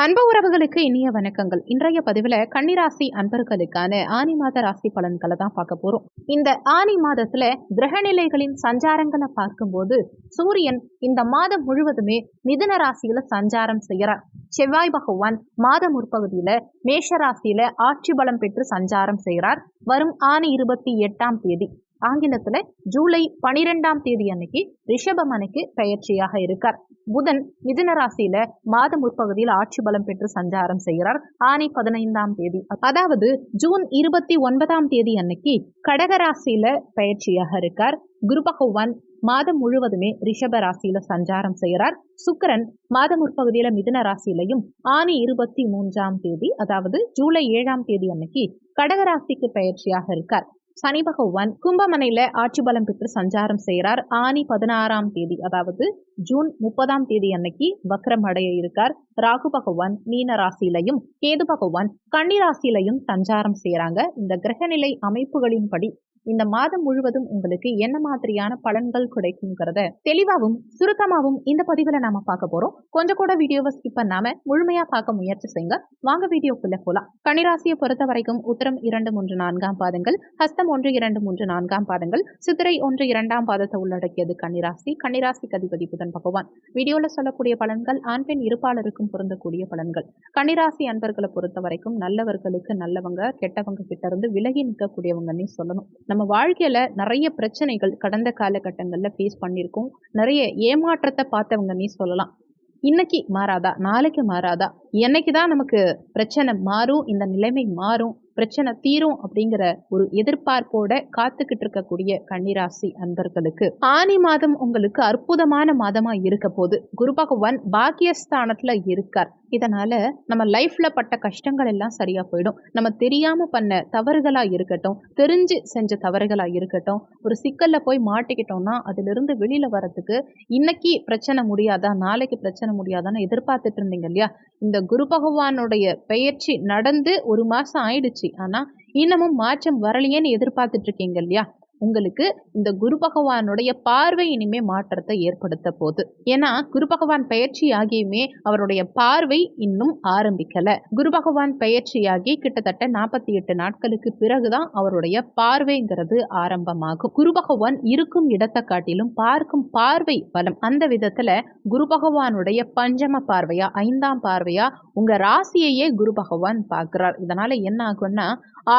அன்பு உறவுகளுக்கு இனிய வணக்கங்கள். இன்றைய பதிவில் கன்னிராசி அன்பர்களுக்கான ஆனி மாத ராசி பலன்களை தான் பார்க்க போறோம். இந்த ஆனி மாதத்துல கிரகநிலைகளின் சஞ்சாரங்களை பார்க்கும்போது சூரியன் இந்த மாதம் முழுவதுமே மிதுன ராசியில சஞ்சாரம் செய்யறார். செவ்வாய் பகவான் மாத முற்பகுதியில மேஷ ராசியில ஆட்சி பலம் பெற்று சஞ்சாரம் செய்கிறார். வரும் ஆனி 28ஆம் தேதி ஆங்கிலத்துல ஜூலை 12ஆம் தேதி அன்னைக்கு ரிஷபம் அன்னைக்கு பெயர்ச்சியாக இருக்கார். புதன் மிதுன ராசியில மாத முற்பகுதியில் ஆட்சி பலம் பெற்று சஞ்சாரம் செய்கிறார். ஆனி 15ஆம் தேதி அதாவது ஜூன் 29ஆம் தேதி அன்னைக்கு கடக ராசியில பெயர்ச்சியாக இருக்கார். குரு பகவான் மாதம் முழுவதுமே ரிஷப ராசியில சஞ்சாரம் செய்கிறார். சுக்கிரன் மாத முற்பகுதியில மிதுன ராசியிலையும் ஆனி 23ஆம் தேதி அதாவது ஜூலை 7ஆம் தேதி அன்னைக்கு கடக ராசிக்கு பெயர்ச்சியாக இருக்கார். சனி பகவான் கும்பமனையில ஆட்சி பலம் பெற்று சஞ்சாரம் செய்கிறார். ஆனி 16ஆம் தேதி அதாவது ஜூன் 30ஆம் தேதி அன்னைக்கு வக்ரம் அடைய இருக்கார். ராகு பகவான் மீன ராசியிலையும் கேது பகவான் கன்னி ராசியிலையும் சஞ்சாரம் செய்யறாங்க. இந்த கிரகநிலை அமைப்புகளின்படி இந்த மாதம் முழுவதும் உங்களுக்கு என்ன மாதிரியான பலன்கள் கிடைக்குங்கிறத தெளிவாகவும் சுருக்கமாகவும் இந்த பதிவுல நாம பார்க்க போறோம். கொஞ்சம் கூட வீடியோவை ஸ்கிப் பண்ணாம முழுமையா பார்க்க முயற்சி செய்யுங்க. வாங்க வீடியோக்குள்ள போலாம். கன்னிராசியை பொறுத்த வரைக்கும் உத்திரம் 2, 3, 4ஆம் பாதங்கள், ஹஸ்தம் 1, 2, 3, 4ஆம் பாதங்கள், சித்திரை 1, 2ஆம் பாதத்தை உள்ளடக்கியது கன்னிராசி. கன்னிராசிக்கு அதிபதி புதன் பகவான். வீடியோல சொல்லக்கூடிய பலன்கள் ஆண் பெண் இருப்பாளருக்கும் பொருந்தக்கூடிய பலன்கள். கன்னிராசி அன்பர்களை பொறுத்த வரைக்கும் நல்லவர்களுக்கு நல்லவங்க, கெட்டவங்க கிட்ட இருந்து விலகி நிற்கக்கூடியவங்கன்னே சொல்லணும். நம்ம வாழ்க்கையில நிறைய பிரச்சனைகள் கடந்த காலகட்டங்கள்ல ஃபேஸ் பண்ணியிருக்கோம். நிறைய ஏமாற்றத்தை பார்த்தவங்கன்னே சொல்லலாம். இன்னைக்கு மாறாதா, நாளைக்கு மாறாதா, என்னைக்குதான் நமக்கு பிரச்சனை மாறும், இந்த நிலைமை மாறும், பிரச்சனை தீரும் அப்படிங்கிற ஒரு எதிர்பார்ப்போட காத்துக்கிட்டு இருக்கக்கூடிய கன்னிராசி அன்பர்களுக்கு ஆனி மாதம் உங்களுக்கு அற்புதமான மாதமா இருக்க போது. குரு பகவான் பாக்கியஸ்தானத்துல இருக்கார். இதனால நம்ம லைஃப்ல பட்ட கஷ்டங்கள் எல்லாம் சரியா போயிடும். நம்ம தெரியாம பண்ண தவறுகளா இருக்கட்டும், தெரிஞ்சு செஞ்ச தவறுகளா இருக்கட்டும், ஒரு சிக்கல்ல போய் மாட்டிக்கிட்டோம்னா அதுல இருந்து வெளியில வர்றதுக்கு இன்னைக்கு பிரச்சனை முடியாதா, நாளைக்கு பிரச்சனை முடியாதான்னு எதிர்பார்த்துட்டு இருந்தீங்க இல்லையா? இந்த குரு பகவானுடைய பெயர்ச்சி நடந்து 1 மாசம் ஆயிடுச்சு. ஆனா இன்னமும் மாற்றம் வரலையேன்னு எதிர்பார்த்துட்டு இருக்கீங்க இல்லையா? உங்களுக்கு இந்த குரு பகவானுடைய பார்வை இனிமே மாற்றத்தை ஏற்படுத்த போகுது. ஏன்னா குரு பகவான் பயிற்சியாகியுமே அவருடைய பார்வை இன்னும் ஆரம்பிக்கல. குரு பகவான் பயிற்சியாகி கிட்டத்தட்ட 48 நாட்களுக்கு பிறகுதான் அவருடைய பார்வைங்கிறது ஆரம்பமாகும். குரு பகவான் இருக்கும் இடத்தை காட்டிலும் பார்க்கும் பார்வை பலம். அந்த விதத்துல குரு பகவானுடைய பஞ்சம பார்வையா 5ஆம் பார்வையா உங்க ராசியையே குரு பகவான் பார்க்கிறார். இதனால என்ன ஆகும்னா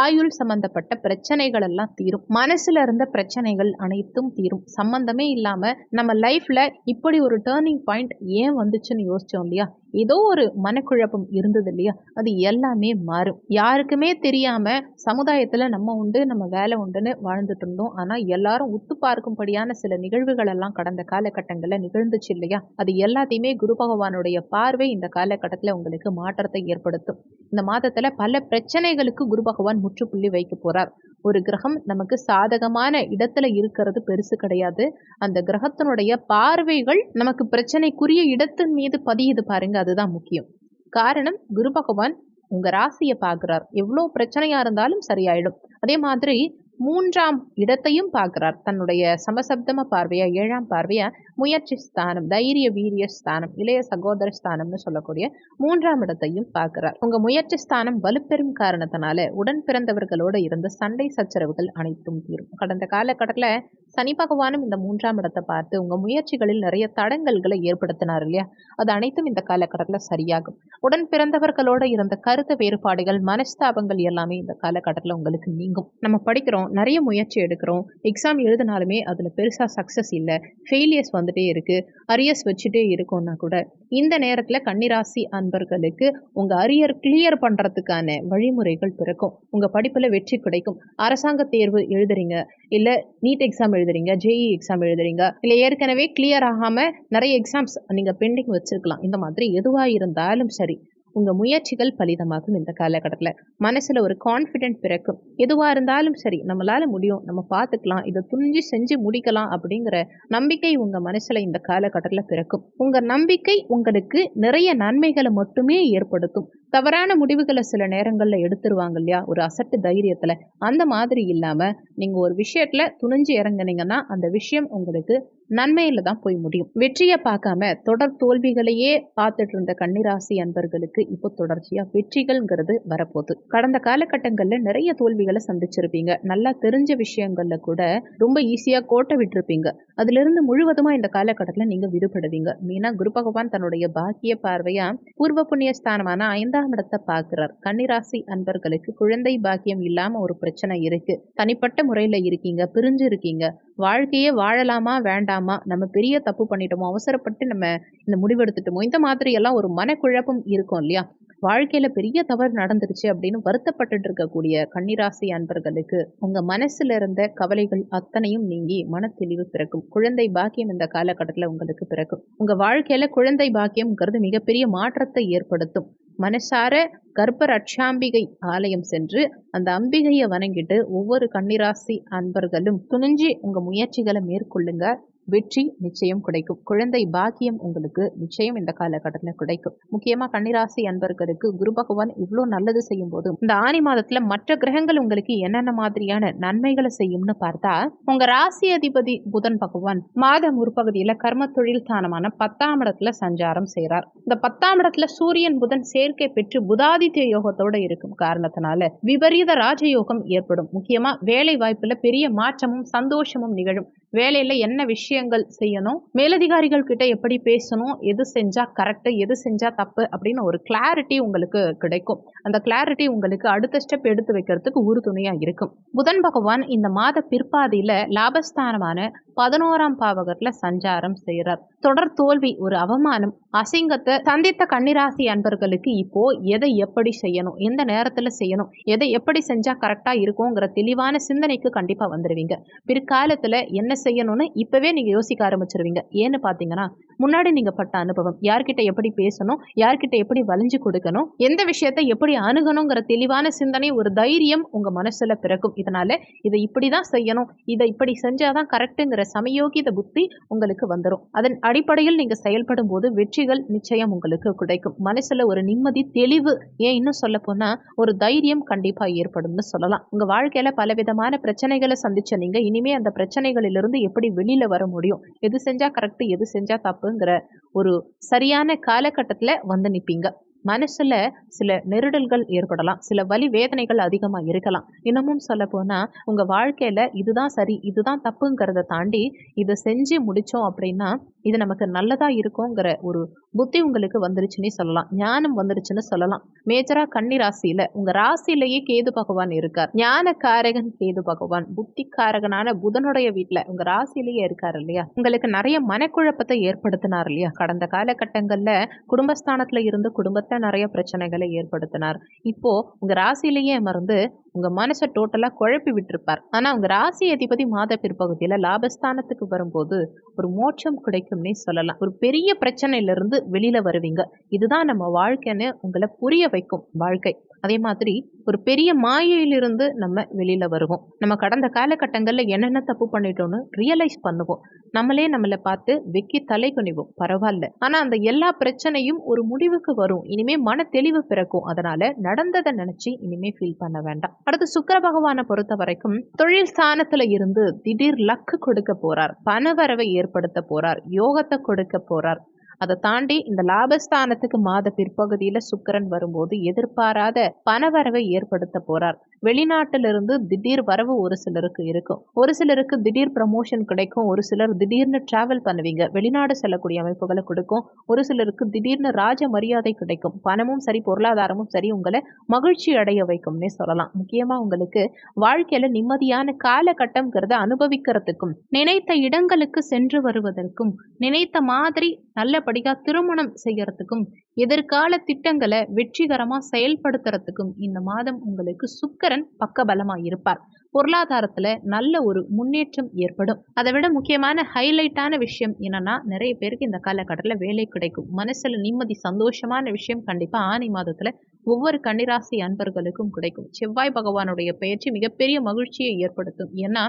ஆயுள் சம்பந்தப்பட்ட பிரச்சனைகள் எல்லாம் தீரும். மனசுல இருந்த பிரச்சனைகள் அனைத்தும் தீரும். சம்பந்தமே இல்லாம நம்ம லைஃப்ல இப்படி ஒரு டேர்னிங் பாயிண்ட் ஏன் வந்துச்சுன்னு யோசிச்சோம் இல்லையா? ஏதோ ஒரு மனக்குழப்பம் இருந்தது இல்லையா? அது எல்லாமே மாறும். யாருக்குமே தெரியாம சமுதாயத்துல நம்ம உண்டு நம்ம வேலை உண்டுன்னு வாழ்ந்துட்டு இருந்தோம். ஆனா எல்லாரும் உத்து பார்க்கும்படியான சில நிகழ்வுகள் எல்லாம் கடந்த காலகட்டங்கள்ல நிகழ்ந்துச்சு இல்லையா? அது எல்லாத்தையுமே குரு பகவானுடைய பார்வை இந்த காலகட்டத்துல உங்களுக்கு மாற்றத்தை ஏற்படுத்தும். இந்த மாதத்துல பல பிரச்சனைகளுக்கு குரு பகவான் முற்றுப்புள்ளி வைக்க போறார். ஒரு கிரகம் நமக்கு சாதகமான இடத்துல இருக்கிறது பெருசு கிடையாது. அந்த கிரகத்தினுடைய பார்வைகள் நமக்கு பிரச்சனைக்குரிய இடத்தின் மீது பதியுது பாருங்க, அதுதான் முக்கியம். காரணம் குரு பகவான் உங்க ராசியை பார்க்கிறார். எவ்வளவு பிரச்சனையா இருந்தாலும் சரியாயிடும். அதே மாதிரி 3ஆம் இடத்தையும் பார்க்கிறார். தன்னுடைய சமசப்தம பார்வையா 7ஆம் பார்வையா முயற்சி ஸ்தானம், தைரிய வீரிய ஸ்தானம், இளைய சகோதர ஸ்தானம்னு சொல்லக்கூடிய 3ஆம் இடத்தையும் பார்க்கிறார். உங்க முயற்சி ஸ்தானம் வலுப்பெறும் காரணத்தினால உடன் பிறந்தவர்களோட இருந்த சண்டை சச்சரவுகள் அனைத்தும் தீரும். கடந்த காலகட்டத்துல சனி பகவானும் இந்த 3ஆம் இடத்தை பார்த்து உங்க முயற்சிகளில் நிறைய தடங்கல்களை ஏற்படுத்தினார் இல்லையா? அது அனைத்தும் இந்த காலகட்டத்துல சரியாகும். உடன் பிறந்தவர்களோட இருந்த கருத்து வேறுபாடுகள், மனஸ்தாபங்கள் எல்லாமே இந்த காலகட்டத்துல உங்களுக்கு நீங்கும். நம்ம படிக்கிறோம், நிறைய முயற்சி எடுக்கிறோம், எக்ஸாம் எழுதினாலுமே அதுல பெருசா சக்சஸ் இல்லை, ஃபெயிலியர்ஸ் வந்துட்டே இருக்கு, அரியர்ஸ் வச்சுட்டே இருக்கும்னா கூட இந்த நேரத்துல கன்னிராசி அன்பர்களுக்கு உங்க அரியர் கிளியர் பண்றதுக்கான வழிமுறைகள் பிறக்கும். உங்க படிப்புல வெற்றி கிடைக்கும். அரசாங்க தேர்வு எழுதுறீங்க, இல்ல நீட் எக்ஸாம் எழுதுறீங்க, ஜேஇ எக்ஸாம் எழுதுறீங்க, இல்ல ஏற்கனவே கிளியர் ஆகாம நிறைய எக்ஸாம்ஸ் நீங்க பெண்டிங் வச்சிருக்கலாம். இந்த மாதிரி எதுவா இருந்தாலும் சரி உங்க முயற்சிகள் பலிதமாகும். இந்த காலகட்டத்துல மனசுல ஒரு கான்ஃபிடென்ட் பிறக்கும். எதுவா இருந்தாலும் சரி நம்மளால முடியும், நம்ம பார்த்துக்கலாம், இதை துணிஞ்சு செஞ்சு முடிக்கலாம் அப்படிங்கிற நம்பிக்கை உங்க மனசுல இந்த காலகட்டத்துல பிறக்கும். உங்க நம்பிக்கை உங்களுக்கு நிறைய நன்மைகளை மட்டுமே ஏற்படுத்தும். தவறான முடிவுகளை சில நேரங்கள்ல எடுத்துருவாங்க இல்லையா, ஒரு அசட்டு தைரியத்துல, அந்த மாதிரி இல்லாம நீங்க ஒரு விஷயத்துல துணிஞ்சு இறங்குனீங்கன்னா அந்த விஷயம் உங்களுக்கு நன்மையில தான் போய் முடியும். வெற்றியை பார்க்காம தொடர் தோல்விகளையே பார்த்துட்டு இருந்த கன்னிராசி அன்பர்களுக்கு இப்போ தொடர்ச்சியா வெற்றிகள்ங்கிறது வரப்போகுது. கடந்த காலகட்டங்கள்ல நிறைய தோல்விகளை சந்திச்சிருப்பீங்க. நல்லா தெரிஞ்ச விஷயங்கள்ல கூட ரொம்ப ஈஸியா கோட்டை விட்டுருப்பீங்க. அதுல இருந்து முழுவதுமா இந்த காலகட்டத்துல நீங்க விடுபடுவீங்க. மீனா குரு பகவான் தன்னுடைய பாக்கிய பார்வையா பூர்வ புண்ணிய ஸ்தானமான 5ஆம் இடத்தை பார்க்கிறார். கன்னிராசி அன்பர்களுக்கு குழந்தை பாக்கியம் இல்லாம ஒரு பிரச்சனை இருக்கு. தனிப்பட்ட முறையில இருக்கீங்க, பிரிஞ்சு இருக்கீங்க. வாழ்க்கையே வாழலாமா வேண்டாமா, நம்ம பெரிய தப்பு பண்ணிட்டோமோ, அவசரப்பட்டு நம்ம இந்த முடிவெடுத்துட்டோமோ, இந்த மாதிரி எல்லாம் ஒரு மனக்குழப்பம் இருக்கும் இல்லையா? வாழ்க்கையில பெரிய தவறு நடந்துருச்சு அப்படின்னு வருத்தப்பட்டுட்டு இருக்கக்கூடிய கன்னிராசி அன்பர்களுக்கு உங்க மனசுல இருந்த கவலைகள் அத்தனையும் நீங்கி மன தெளிவு பிறக்கும். குழந்தை பாக்கியம் இந்த காலகட்டத்துல உங்களுக்கு பிறக்கும். உங்க வாழ்க்கையில குழந்தை பாக்கியம்ங்கிறது மிகப்பெரிய மாற்றத்தை ஏற்படுத்தும். மனசார கர்ப்ப ரட்சாம்பிகை ஆலயம் சென்று அந்த அம்பிகையை வணங்கிட்டு ஒவ்வொரு கன்னிராசி அன்பர்களும் துணிஞ்சு உங்க முயற்சிகளை மேற்கொள்ளுங்க. வெற்றி நிச்சயம் கிடைக்கும். குழந்தை பாக்கியம் உங்களுக்கு நிச்சயம் இந்த காலகட்டத்தில் கிடைக்கும். முக்கியமா கன்னிராசி அன்பர்களுக்கு குரு பகவான் இவ்வளோ நல்லது செய்யும் போது இந்த ஆனி மாதத்துல மற்ற கிரகங்கள் உங்களுக்கு என்னென்ன மாதிரியான நன்மைகளை செய்யும்னு பார்த்தா, உங்க ராசி அதிபதி புதன் பகவான் மாத முற்பகுதியில கர்ம தொழில் ஸ்தானமான 10ஆம் இடத்துல சஞ்சாரம் செய்றார். இந்த 10ஆம் இடத்துல சூரியன் புதன் சேர்க்கை பெற்று புதாதித்ய யோகத்தோட இருக்கும் காரணத்தினால விபரீத ராஜயோகம் ஏற்படும். முக்கியமா வேலை வாய்ப்புல பெரிய மாற்றமும் சந்தோஷமும் நிகழும். வேலையில என்ன விஷயங்கள் செய்யணும், மேலதிகாரிகள் கிட்ட எப்படி பேசணும், எது செஞ்சா கரெக்ட், எது செஞ்சா தப்பு அப்படின்னு ஒரு கிளாரிட்டி உங்களுக்கு கிடைக்கும். அந்த கிளாரிட்டி உங்களுக்கு அடுத்த ஸ்டெப் எடுத்து வைக்கிறதுக்கு உறுதுணையா இருக்கும். புதன் பகவான் இந்த மாத பிற்பாதியில லாபஸ்தானமான 11ஆம் பாவகத்துல சஞ்சாரம் செய்கிறார். தொடர் தோல்வி, ஒரு அவமானம், அசிங்கத்தை சந்தித்த கன்னிராசி அன்பர்களுக்கு இப்போ எதை எப்படி செய்யணும், எந்த நேரத்துல செய்யணும், எதை எப்படி செஞ்சா கரெக்டா இருக்குங்கிற தெளிவான சிந்தனைக்கு கண்டிப்பா வந்துருவீங்க. பிற்காலத்துல என்ன செய்யணும்னு இப்பவே நீங்க யோசிக்க ஆரம்பிச்சிருவீங்க. ஏன்னு பாத்தீங்கன்னா, முன்னாடி நீங்க பட்ட அனுபவம், யார்கிட்ட எப்படி பேசணும், யார்கிட்ட எப்படி வளைஞ்சு கொடுக்கணும், எந்த விஷயத்தை எப்படி அணுகணுங்கிற தெளிவான சிந்தனை, ஒரு தைரியம் உங்க மனசுல பிறக்கும். இதனால இதை இப்படிதான் செய்யணும், இதை இப்படி செஞ்சாதான் கரெக்டுங்கிற சமயோகித புத்தி உங்களுக்கு வந்துடும். அதன் அடிப்படையில் நீங்க செயல்படும் போது வெற்றிகள் நிச்சயம் உங்களுக்கு கிடைக்கும். மனசுல ஒரு நிம்மதி, தெளிவு, ஏன் இன்னும் சொல்ல போனா ஒரு தைரியம் கண்டிப்பா ஏற்படும்னு சொல்லலாம். உங்க வாழ்க்கையில பலவிதமான பிரச்சனைகளை சந்திச்ச நீங்க இனிமே அந்த பிரச்சனைகளிலிருந்து எப்படி வெளியில வர முடியும், எது செஞ்சா கரெக்ட், எது செஞ்சா தப்புங்கிற ஒரு சரியான காலகட்டத்துல வந்து நிப்பீங்க. மனசுல சில நெருடல்கள் ஏற்படலாம், சில வலி வேதனைகள் அதிகமா இருக்கலாம். இன்னமும் சொல்ல போனா உங்க வாழ்க்கையில இதுதான் சரி, இதுதான் தப்புங்கிறத தாண்டி இதை செஞ்சு முடிச்சோம் அப்படின்னா இது நமக்கு நல்லதா இருக்குங்கிற ஒரு புத்தி உங்களுக்கு வந்துருச்சுன்னே சொல்லலாம். ஞானம் வந்துருச்சுன்னு சொல்லலாம். மேஜரா கன்னி ராசியில உங்க ராசியிலேயே கேது பகவான் இருக்கார். ஞான காரகன் கேது பகவான் புத்தி காரகனான புதனுடைய வீட்டுல உங்க ராசியிலேயே இருக்காரு இல்லையா? உங்களுக்கு நிறைய மனக்குழப்பத்தை ஏற்படுத்தினார் இல்லையா? கடந்த காலகட்டங்கள்ல குடும்பஸ்தானத்துல இருந்து குடும்பத்தை நிறைய பிரச்சனைகளை ஏற்படுத்தினார். இப்போ உங்க ராசியிலேயே அமர்ந்து உங்க மனசை டோட்டலா குழப்பி விட்டுருப்பார். ஆனா உங்க ராசி அதிபதி மாத பிற்பகுதியில லாபஸ்தானத்துக்கு வரும்போது ஒரு மோட்சம் கிடைக்கும்னே சொல்லலாம். ஒரு பெரிய பிரச்சனையில இருந்து வெளியில வருவீங்க. இதுதான் நம்ம வாழ்க்கைன்னு உங்களை புரிய வைக்கும் வாழ்க்கை. அதே மாதிரி ஒரு பெரிய மாயையிலிருந்து நம்ம வெளியில வருவோம். நம்ம கடந்த காலகட்டங்கள்ல என்னென்ன தப்பு பண்ணிட்டோம்னு ரியலைஸ் பண்ணுவோம். நம்மளே நம்மளை பார்த்து வெக்கி தலை குனிவோம். பரவாயில்ல, ஆனா அந்த எல்லா பிரச்சனையும் ஒரு முடிவுக்கு வரும். இனிமே மன தெளிவு பிறக்கும். அதனால நடந்ததை நினைச்சு இனிமே ஃபீல் பண்ண வேண்டாம். அடுத்து சுக்கிர பகவானை பொறுத்த வரைக்கும் தொழில் ஸ்தானத்துல இருந்து திடீர் லக்கு கொடுக்க போறார், பணவரவை ஏற்படுத்த போறார், யோகத்தை கொடுக்க போறார். அதை தாண்டி இந்த லாபஸ்தானத்துக்கு மாத பிற்பகுதியில சுக்கிரன் வரும்போது எதிர்பாராத பணவரவை ஏற்படுத்த போறார். வெளிநாட்டிலிருந்து திடீர் வரவு ஒரு சிலருக்கு இருக்கும். ஒரு சிலருக்கு திடீர் ப்ரமோஷன் கிடைக்கும். ஒரு சிலர் திடீர்னு டிராவல் பண்ணுவீங்க, வெளிநாடு செல்லக்கூடிய அமைப்புகளை கொடுக்கும். ஒரு சிலருக்கு திடீர்னு ராஜ மரியாதை கிடைக்கும். பணமும் சரி, பொருளாதாரமும் சரி உங்களை மகிழ்ச்சி அடைய வைக்கும்னே சொல்லலாம். முக்கியமா உங்களுக்கு வாழ்க்கையில நிம்மதியான காலகட்டம்ங்கிறத அனுபவிக்கிறதுக்கும், நினைத்த இடங்களுக்கு சென்று வருவதற்கும், நினைத்த மாதிரி நல்லபடியா திருமணம் செய்யறதுக்கும், எதிர்கால திட்டங்களை வெற்றிகரமா செயல்படுத்துறதுக்கும் இந்த மாதம் உங்களுக்கு சுக்கிரன் பக்கபலமா இருப்பார். பொருளாதாரத்துல நல்ல ஒரு முன்னேற்றம் ஏற்படும். அதை விட முக்கியமான ஹைலைட்டான விஷயம் என்னன்னா, நிறைய பேருக்கு இந்த காலகட்டத்துல வேலை கிடைக்கும். மனசுல நிம்மதி, சந்தோஷமான விஷயம் கண்டிப்பா ஆனி மாதத்துல ஒவ்வொரு கன்னிராசி அன்பர்களுக்கும் கிடைக்கும். செவ்வாய் பகவானுடைய பயிற்சி மிகப்பெரிய மகிழ்ச்சியை ஏற்படுத்தும். ஏன்னா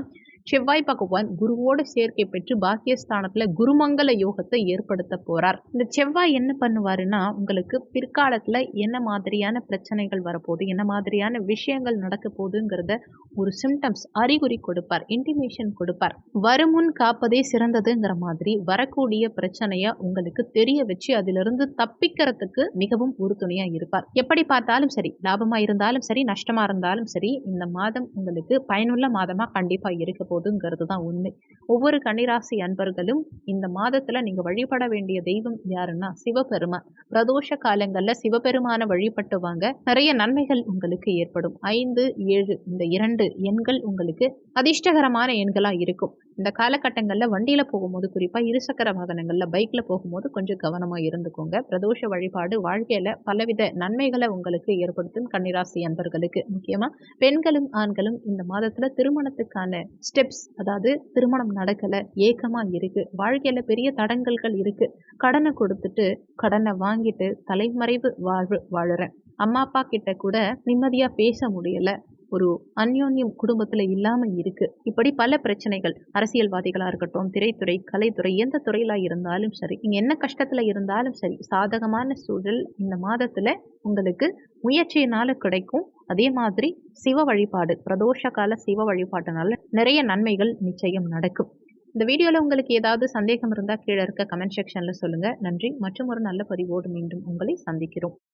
செவ்வாய் பகவான் குருவோட சேர்க்கை பெற்று பாக்கியஸ்தானத்துல குருமங்கல யோகத்தை ஏற்படுத்த போறார். இந்த செவ்வாய் என்ன பண்ணுவாருன்னா, உங்களுக்கு பிற்காலத்துல என்ன மாதிரியான பிரச்சனைகள் வரப்போகுது, என்ன மாதிரியான விஷயங்கள் நடக்க போகுதுங்கிறத ஒரு சிம்டம்ஸ் அறிகுறி கொடுப்பார், இன்டிமேஷன் கொடுப்பார். வருமுன் காப்பதே சிறந்ததுங்கிற மாதிரி வரக்கூடிய பிரச்சனைய உங்களுக்கு தெரிய வச்சு அதிலிருந்து தப்பிக்கிறதுக்கு மிகவும் உறுதுணையா இருப்பார். எப்படி பார்த்தாலும் சரி, லாபமா இருந்தாலும் சரி, நஷ்டமா இருந்தாலும் சரி, இந்த மாதம் உங்களுக்கு பயனுள்ள மாதமா கண்டிப்பா இருக்க போகுதுங்கிறது தான் உண்மை. ஒவ்வொரு கன்னிராசி அன்பர்களும் இந்த மாதத்துல நீங்க வழிபட வேண்டிய தெய்வம் யாருன்னா சிவபெருமான். பிரதோஷ காலங்கள்ல சிவபெருமான வழிபட்டு வாங்க, நிறைய நன்மைகள் உங்களுக்கு ஏற்படும். 5, 7 இந்த 2 எண்கள் உங்களுக்கு அதிர்ஷ்டகரமான எண்களா இருக்கும். இந்த காலகட்டங்கள்ல வண்டியில போகும்போது, குறிப்பா இருசக்கர வாகனங்கள்ல பைக்ல போகும்போது கொஞ்சம் கவனமா இருந்துக்கோங்க. பிரதோஷ வழிபாடு வாழ்க்கையில பலவித நன்மைகளை உங்களுக்கு ஏற்படுத்தும். கன்னிராசி அன்பர்களுக்கு முக்கியமா பெண்களும் ஆண்களும் இந்த மாதத்துல திருமணத்துக்கான ஸ்டெப்ஸ், அதாவது திருமணம் நடக்கல, ஏக்கமா இருக்கு, வாழ்க்கையில பெரிய தடங்கல்கள் இருக்கு, கடனை கொடுத்துட்டு கடனை வாங்கிட்டு தலைமறைவு வாழ்வு வாழுறேன், அம்மா அப்பா கிட்ட கூட நிம்மதியா பேச முடியல, ஒரு அந்யோன்யம் குடும்பத்துல இல்லாம இருக்கு, இப்படி பல பிரச்சனைகள், அரசியல்வாதிகளா இருக்கட்டும், திரைத்துறை, கலைத்துறை, எந்த துறையிலா இருந்தாலும் சரி, நீங்க என்ன கஷ்டத்துல இருந்தாலும் சரி, சாதகமான சூழல் இந்த மாதத்துல உங்களுக்கு முயற்சியினால கிடைக்கும். அதே மாதிரி சிவ வழிபாடு, பிரதோஷ கால சிவ வழிபாட்டுனால நிறைய நன்மைகள் நிச்சயம் நடக்கும். இந்த வீடியோல உங்களுக்கு ஏதாவது சந்தேகம் இருந்தா கீழே இருக்க கமெண்ட் செக்ஷன்ல சொல்லுங்க. நன்றி. மற்றும் ஒரு நல்ல பதிவோடு மீண்டும் உங்களை சந்திக்கிறோம்.